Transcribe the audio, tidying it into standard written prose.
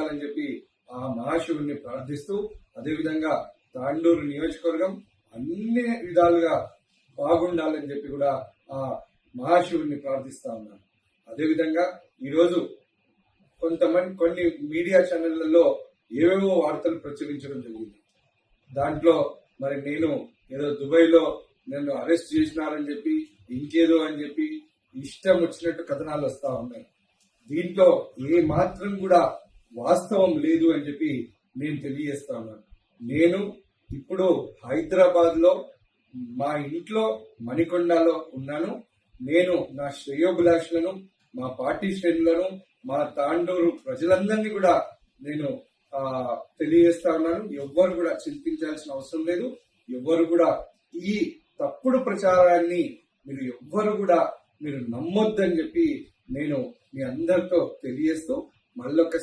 బాగుండాలని చెప్పి ఆ మహాశివుని ప్రార్థిస్తూ, అదేవిధంగా తాండూరు నియోజకవర్గం అన్ని విధాలుగా బాగుండాలని చెప్పి కూడా ఆ మహాశివుని ప్రార్థిస్తా ఉన్నాను. అదేవిధంగా ఈరోజు కొన్ని మీడియా ఛానళ్లలో ఏవేవో వార్తలు ప్రచురించడం జరిగింది. దాంట్లో మరి నేను ఏదో దుబాయ్లో నన్ను అరెస్ట్ చేసినారని చెప్పి, ఇంకేదో అని చెప్పి ఇష్టం వచ్చినట్టు కథనాలు వస్తా ఉన్నాయి. దీంట్లో ఏ మాత్రం కూడా వాస్తవం లేదు అని చెప్పి నేను తెలియజేస్తా ఉన్నాను. నేను ఇప్పుడు హైదరాబాద్ లో మా ఇంట్లో మణికొండలో ఉన్నాను. నేను నా శ్రేయోభిలాషులను, మా పార్టీ శ్రేణులను, మా తాండూరు ప్రజలందరినీ కూడా నేను తెలియజేస్తా ఉన్నాను. ఎవ్వరు కూడా చింతించాల్సిన అవసరం లేదు. ఎవ్వరు కూడా ఈ తప్పుడు ప్రచారాన్ని మీరు నమ్మొద్దని చెప్పి నేను మీ అందరితో తెలియజేస్తూ మళ్ళొక్కసారి